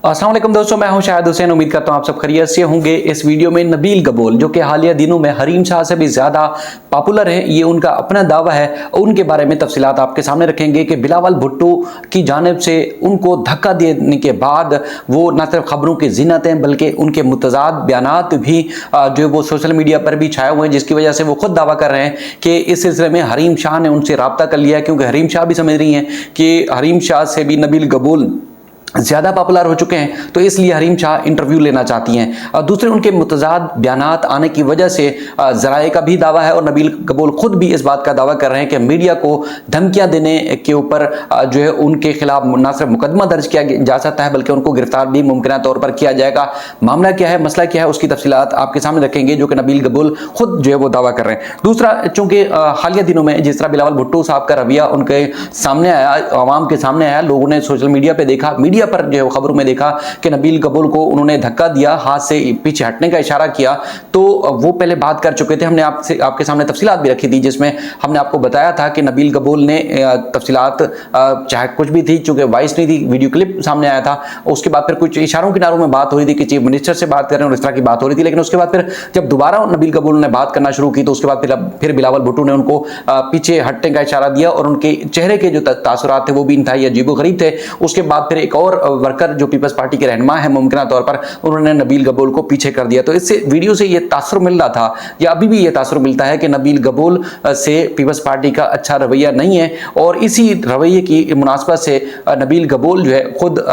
अस्सलाम वालेकुम दोस्तों, मैं हूं शाहिद हुसैन। उम्मीद करता हूं आप सब खैरियत से होंगे। इस वीडियो में नबील गबोल जो कि हालिया दिनों में हरीम शाह से भी ज़्यादा पॉपुलर है, ये उनका अपना दावा है। उनके बारे में तफसीलात आपके सामने रखेंगे कि बिलावल भुट्टो की जानिब से उनको धक्का देने के बाद वो न सिर्फ खबरों की ज़िन्नत हैं बल्कि उनके मुतज़ाद बयानात भी जो वो सोशल मीडिया पर भी छाए हुए हैं, जिसकी वजह से वो खुद दावा कर रहे हैं कि इस सिलसिले में हरीम शाह ने उनसे रब्ता कर लिया, क्योंकि हरीम शाह भी समझ रही हैं कि हरीम शाह से भी नबील गबोल ज़्यादा पॉपुलर हो चुके हैं, तो इसलिए हरीम शाह इंटरव्यू लेना चाहती हैं। और दूसरे उनके मुतज़ाद बयानात आने की वजह से ज़राए का भी दावा है और नबील गबोल खुद भी इस बात का दावा कर रहे हैं कि मीडिया को धमकियां देने के ऊपर जो है उनके खिलाफ न सिर्फ मुकदमा दर्ज किया जा सकता है बल्कि उनको गिरफ्तार भी मुमकिन तौर पर किया जाएगा। मामला क्या है, मसला क्या है, उसकी तफसीलात आपके सामने रखेंगे, जो कि नबील गबोल खुद जो है वो दावा कर रहे हैं। दूसरा, चूंकि हालिया दिनों में जिस तरह बिलावल भुट्टो साहब का रवैया उनके सामने आया, आवाम के सामने आया, लोगों ने सोशल मीडिया पर देखा, मीडिया पर जो है खबरों में देखा कि नबील गबोल को उन्होंने धक्का दिया, हाथ से पीछे हटने का इशारा किया, तो वो पहले बात कर चुके थे। हमने आपके सामने तफसीलात भी रखी थी, जिसमें हमने आपको बताया था कि नबील गबोल ने तफसीलात चाहे कुछ भी थी, चूंकि वॉइस नहीं थी, वीडियो क्लिप सामने आया था। उसके बाद फिर कुछ इशारों किनारों में बात हो रही थी कि चीफ मिनिस्टर से बात कर रहे हैं और इस तरह की बात हो रही थी। लेकिन उसके बाद फिर जब दोबारा नबील गबोल ने बात करना शुरू की, तो उसके बाद फिर बिलावल भुट्टो ने उनको पीछे हटने का इशारा दिया और उनके चेहरे के जो तासुरात थे वो भी इंतहाई अजीबोगरीब थे। उसके बाद फिर एक और वर्कर जो पीपल्स पार्टी के रहनुमा है, मुमकिन तौर पर उन्होंने नबील गबोल को पीछे कर दिया। तो इससे वीडियो से ये तासुर मिल रहा था, या अभी भी ये तासुर मिलता है कि नबील गबोल से पीपल्स पार्टी का अच्छा रवैया नहीं है, और इसी रवैये की मुनासबत से नबील गबोल जो है खुद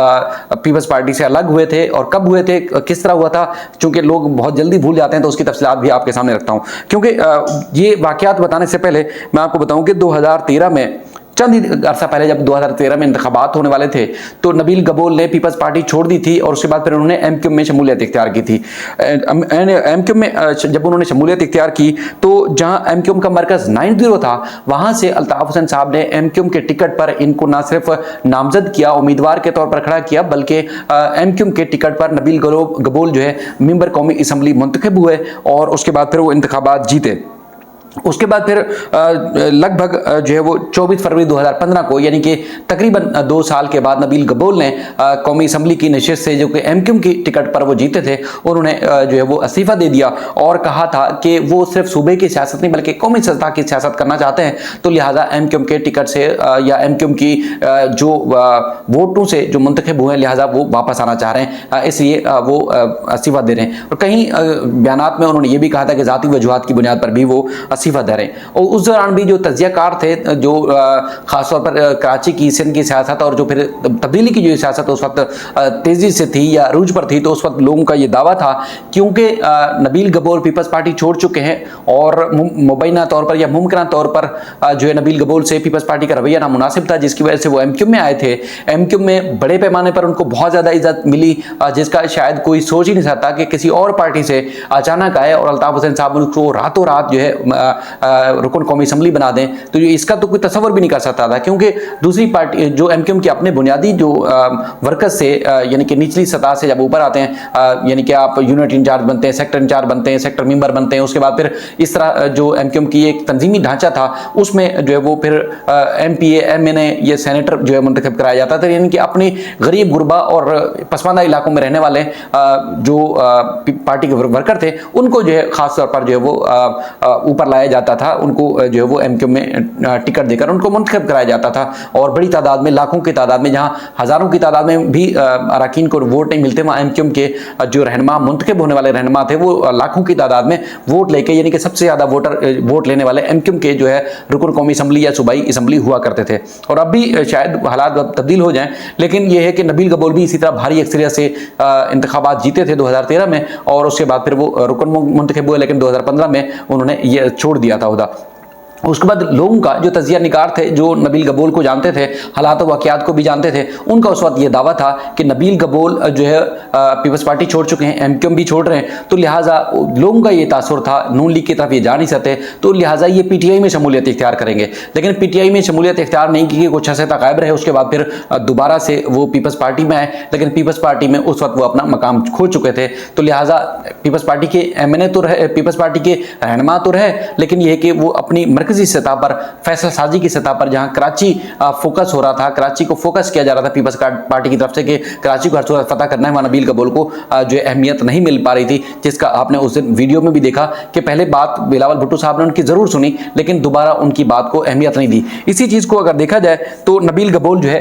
पीपल्स पार्टी से अलग हुए थे। और कब हुए थे, किस तरह हुआ था, चूंकि लोग बहुत जल्दी भूल जाते हैं, तो उसकी तफसीलात भी आपके सामने रखता हूं। क्योंकि ये वाकयात बताने से पहले मैं आपको बताऊं कि 2013 में, चंद ही अरसा पहले जब 2013 में इंतखाबात होने वाले थे, तो नबील गबोल ने पीपल्स पार्टी छोड़ दी थी और उसके बाद फिर उन्होंने एमक्यू में शमूलियत इख्तियार की थी। एमक्यू में जब उन्होंने शमूलियत इख्तियार की, तो जहां एमक्यू का मरकज़ 9-0 था, वहां से अल्ताफ हुसैन साहब ने एमक्यू के टिकट पर इनको न सिर्फ नामजद किया, उम्मीदवार के तौर पर खड़ा किया, बल्कि एमक्यू के टिकट पर नबील गबोल जो है मेंबर कौमी असम्बली मुंतखब हुए और उसके बाद फिर वो इंतखाबात जीते। उसके बाद फिर लगभग जो है वो 24 फरवरी 2015 को, यानी कि तकरीबन 2 साल के बाद, नबील गबोल ने कौमी असम्बली की नशिस्त से, जो कि एमक्यू की टिकट पर वो जीते थे, उन्होंने जो है वो इस्तीफा दे दिया और कहा था कि वो सिर्फ सूबे की सियासत नहीं बल्कि कौमी सतह की सियासत करना चाहते हैं। तो लिहाजा एमक्यू के टिकट से या एमक्यू की जो वोटों से जो मुंतखब हुए, लिहाजा वो वापस आना चाह रहे हैं, इसलिए वो इस्तीफा दे रहे हैं। और कहीं बयानात में उन्होंने ये भी कहा था कि ज़ाती वजूहात की बुनियाद पर भी वो इस्तीफा दे रहे हैं। और उस दौरान भी जो तजियाकार थे, जो खासतौर पर कराची की सिंध की सियासत और जो फिर तब्दीली की जो सियासत उस वक्त तेजी से थी या रूज पर थी, तो उस वक्त लोगों का ये दावा था, क्योंकि नबील गबोल पीपल्स पार्टी छोड़ चुके हैं और मुबैना तौर पर या मुमकिन तौर पर जो है नबील गबोल से पीपल्स पार्टी का रवैया नामुनासिब था, जिसकी वजह से वो एमक्यू में आए थे। एमक्यू में बड़े पैमाने पर उनको बहुत ज़्यादा इज्जत मिली, जिसका शायद कोई सोच ही नहीं सकता कि किसी और पार्टी से अचानक आए और अल्ताफ हुसैन साहब उनको रातों रात जो है रुकन कौमी असम्बली बना दें। तो इसका तो कोई तसव्वुर भी नहीं कर सकता था, क्योंकि दूसरी पार्टी जो एमक्यू के अपने बुनियादी जो वर्कर्स से, यानी कि निचली सतह से जब ऊपर आते हैं, यानी कि आप यूनिट इंचार्ज बनते हैं, सेक्टर इंचार्ज बनते हैं, सेक्टर मेंबर बनते हैं, उसके बाद फिर इस तरह जो एमक्यू की एक तंजीमी ढांचा था, उसमें जो है वो फिर एमपीए, एमएनए, ये सेनेटर जो है मुंतखब कराया जाता था, यानी कि अपनी गरीब गुरबा और पसमानदा इलाकों में रहने वाले जो पार्टी के वर्कर थे, उनको जो है खास तौर पर जो है वो ऊपर लाया जाता था, उनको जो है वो एमक्यू में टिकट देकर उनको मुंतखब कराया जाता था। और बड़ी तादाद में, लाखों की तादाद में, जहां हज़ारों की तादाद में भी अरकान को वोट नहीं मिलते, वहाँ एमक्यू के जो रहनुमा, मुंतखब होने वाले रहनुमा थे, वो लाखों की तादाद में वोट लेके, यानी कि सबसे ज़्यादा वोट लेने वाले एमक्यू के जो है रुकन कौमी असम्बली या सूबाई असम्बली हुआ करते थे। और अब भी शायद हालात तब्दील हो जाएं, लेकिन यह है कि नबील गबोल भी इसी तरह भारी अक्सरियत से इंतखाबात जीते थे 2013 में, और उसके बाद फिर वो रुकन मुंतखब हुए, लेकिन 2015 में उन्होंने ये छोड़ दिया था उहदा। उसके बाद लोगों का जो तजिया निगार थे, जो नबील गबोल को जानते थे, हालात व वाक़यात को भी जानते थे, उनका उस वक्त ये दावा था कि नबील गबोल जो है पीपल्स पार्टी छोड़ चुके हैं, एमक्यू भी छोड़ रहे हैं, तो लिहाजा लोगों का ये तासुर था, नून लीग की तरफ ये जा नहीं सकते, तो लिहाजा ये पीटीआई में शमूलियत इख्तियार करेंगे। लेकिन पीटीआई में शमूलियत इख्तियार नहीं की, कुछ अर्से तक गायब रहे, उसके बाद फिर दोबारा से वो पीपल्स पार्टी में आए, लेकिन पीपल्स पार्टी में उस वक्त वो अपना मकाम खो चुके थे। तो लिहाजा पीपल्स पार्टी के एमएनए तो रहे, पीपल्स पार्टी के रहनुमा तो रहे, लेकिन यह कि वो अपनी मरकज़ी मरकजी सतह पर, फैसला साजी की सतह पर, जहां कराची फोकस हो रहा था, कराची को फोकस किया जा रहा था पीपल्स पार्टी की तरफ से कि कराची को हर सूरत फतह करना है, वहां नबील कबूल को जो अहमियत नहीं मिल पा रही थी, जिसका आपने उस दिन वीडियो में भी देखा कि पहले बात बिलावल भुट्टो साहब ने उनकी जरूर सुनी, लेकिन दोबारा उनकी बात को अहमियत नहीं दी। इसी चीज को अगर देखा जाए तो नबील कबूल जो है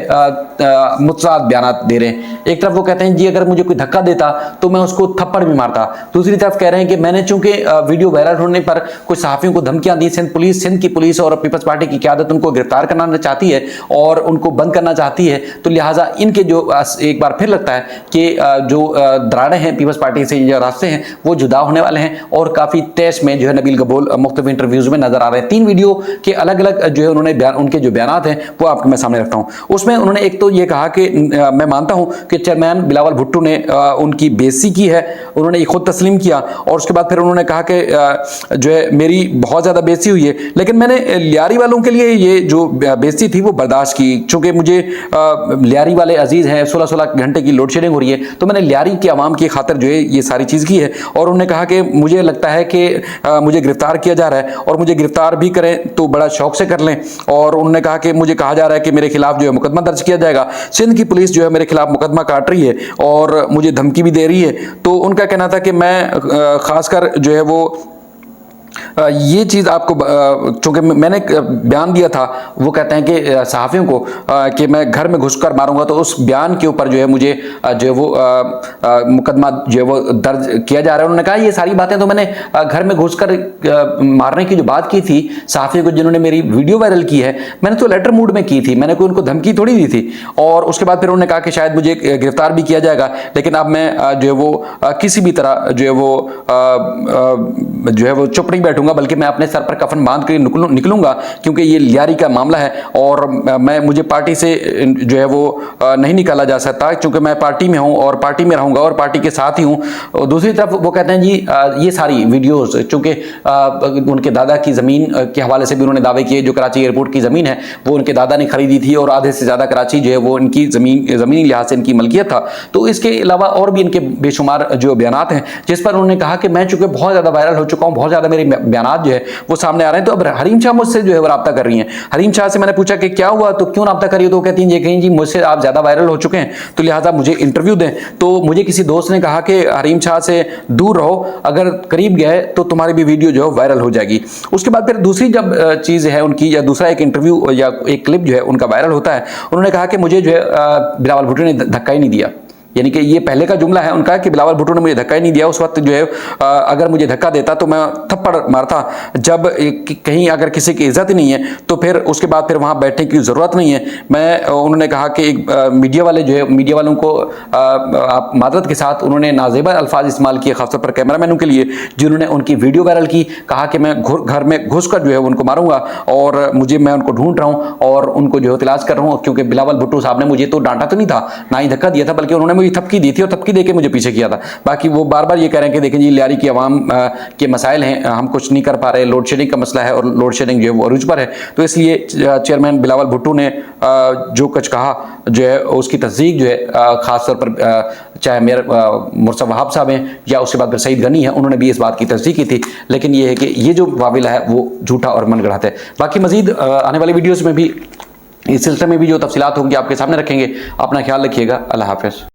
मुतसाद बयान दे रहे हैं। एक तरफ वो कहते हैं जी अगर मुझे कोई धक्का देता तो मैं उसको थप्पड़ भी मारता, दूसरी तरफ कह रहे हैं कि मैंने चूंकि वीडियो वायरल होने पर कुछ सहाफियों को धमकियां दी, सिंध की पुलिस और पीपल्स पार्टी की क़यादत उनको गिरफ्तार करना चाहती है और उनको बंद करना चाहती है, तो लिहाजा इनके जो एक बार फिर लगता है कि जो दरारें हैं पीपल्स पार्टी से, जो रास्ते हैं वो जुदा होने वाले हैं और काफी तेज में जो है नबील कबूल मुख्तलिफ इंटरव्यूज में नजर आ रहे हैं। 3 वीडियो के अलग अलग जो है उन्होंने उनके जो बयान हैं वो आपको मैं सामने रखता हूं। उसमें उन्होंने एक तो ये कहा कि मैं मानता हूं कि चेयरमैन बिलावल भुट्टो ने उनकी बेइज्जती की है, उन्होंने ये खुद तस्लीम किया, और उसके बाद फिर उन्होंने कहा कि जो है मेरी बहुत ज्यादा बेइज्जती हुई है, लेकिन मैंने लियारी वालों के लिए ये जो बेइज्जती थी वो बर्दाश्त की, चूंकि मुझे लियारी वाले अजीज हैं, 16-16 घंटे की लोड शेडिंग हो रही है, तो मैंने लियारी की आवाम की खातिर जो है ये सारी चीज की है। और उन्होंने कहा कि मुझे लगता है कि मुझे गिरफ्तार किया जा रहा है और मुझे गिरफ्तार भी करें तो बड़ा शौक से कर लें, और उन्होंने कहा कि मुझे कहा जा रहा है कि मेरे खिलाफ जो है मुकदमा दर्ज किया जाएगा, सिंध की पुलिस जो है मेरे खिलाफ मुकदमा काट रही है और मुझे धमकी भी दे रही है। तो उनका कहना था कि मैं खासकर जो है वो ये चीज़ आपको चूंकि मैंने बयान दिया था, वो कहते हैं कि सहाफ़ियों को कि मैं घर में घुसकर मारूंगा, तो उस बयान के ऊपर जो है मुझे जो है वो मुकदमा जो है वो दर्ज किया जा रहा है। उन्होंने कहा ये सारी बातें तो मैंने घर में घुसकर मारने की जो बात की थी सहाफ़ियों को जिन्होंने मेरी वीडियो वायरल की है, मैंने तो लेटर मूड में की थी, मैंने कोई उनको धमकी थोड़ी दी थी। और उसके बाद फिर उन्होंने कहा कि शायद मुझे गिरफ्तार भी किया जाएगा, लेकिन अब मैं जो है वो किसी भी तरह जो है वो चुप नहीं बैठूंगा, बल्कि मैं अपने सर पर कफन बांध कर निकलूंगा, क्योंकि ये लियारी का मामला है और मुझे पार्टी से जो है वो नहीं निकाला जा सकता, क्योंकि मैं पार्टी में हूं और पार्टी में रहूंगा और पार्टी के साथ ही हूं। दूसरी तरफ वो कहते हैं जी ये सारी वीडियोस, चूंकि उनके दादा की जमीन के हवाले से भी उन्होंने दावे किए, जो कराची एयरपोर्ट की जमीन है वो उनके दादा ने खरीदी थी और आधे से ज्यादा कराची जो है वो इनकी जमीनी लिहाज से इनकी मलकियत था। तो इसके अलावा और भी इनके बेशुमार जो बयान हैं, जिस पर उन्होंने कहा कि मैं चूंकि बहुत ज्यादा वायरल हो चुका हूं, बहुत ज्यादा मेरे बयान जो है वो सामने आ रहे हैं, तो अब हरीम शाह मुझसे जो है वो राब्ता कर रही हैं। हरीम शाह से मैंने पूछा कि क्या हुआ, तो क्यों राब्ता करी हो, तो कहती हैं ये कहीं जी मुझसे आप ज्यादा वायरल हो चुके हैं तो लिहाजा मुझे इंटरव्यू दें। तो मुझे किसी दोस्त ने कहा कि हरीम शाह से दूर रहो, अगर करीब गए तो तुम्हारी भी वीडियो जो है वायरल हो जाएगी। उसके बाद फिर दूसरी जब चीज है उनकी, या दूसरा एक इंटरव्यू या एक क्लिप जो है उनका वायरल होता है, उन्होंने कहा कि मुझे जो है बिलावल भुट्टो ने धक्का ही नहीं दिया, यानी कि ये पहले का जुमला है उनका कि बिलावल भुट्टो ने मुझे धक्का ही नहीं दिया। उस वक्त जो है अगर मुझे धक्का देता तो मैं थप्पड़ मारता, जब कहीं अगर किसी की इज्जत ही नहीं है तो फिर उसके बाद फिर वहां बैठने की जरूरत नहीं है। मैं उन्होंने कहा कि मीडिया वाले जो है, मीडिया वालों को आप मादरत के साथ उन्होंने नाजेबा अल्फाज इस्तेमाल किए, खासतौर पर कैमरामैनों के लिए जिन्होंने उनकी वीडियो वायरल की, कहा कि मैं घर में घुसकर जो है उनको मारूंगा और मैं उनको ढूंढ रहा हूं और उनको जो है तलाश कर रहा हूं, क्योंकि बिलावल भुट्टो साहब ने मुझे तो डांटा तो नहीं था, ना ही धक्का दिया था, बल्कि उन्होंने थपकी दी थी और थपकी देके मुझे पीछे किया था। बाकी वो बार बार ये कह रहे हैं कि देखें जी लियारी की आवाम के मसाइल हैं, हम कुछ नहीं कर पा रहे, लोड शेडिंग का मसला है और लोड शेडिंग जो है वो अरूज पर है, तो इसलिए चेयरमैन बिलावल भुट्टो ने जो कुछ कहा जो है उसकी तस्दीक जो है खासतौर पर चाहे मेयर मुर्तज़ा वहाब साहब हैं या उसके बाद फिर सईद गनी है, उन्होंने भी इस बात की तस्दीक की थी, लेकिन ये है कि ये जो वाविला है वो झूठा और मनगढ़ंत है। बाकी मजीद आने वाली वीडियोज़ में भी इस सिलसिले में भी जो तफसीलात होंगी आपके सामने रखेंगे। अपना ख्याल रखिएगा। अल्लाह हाफ़िज़।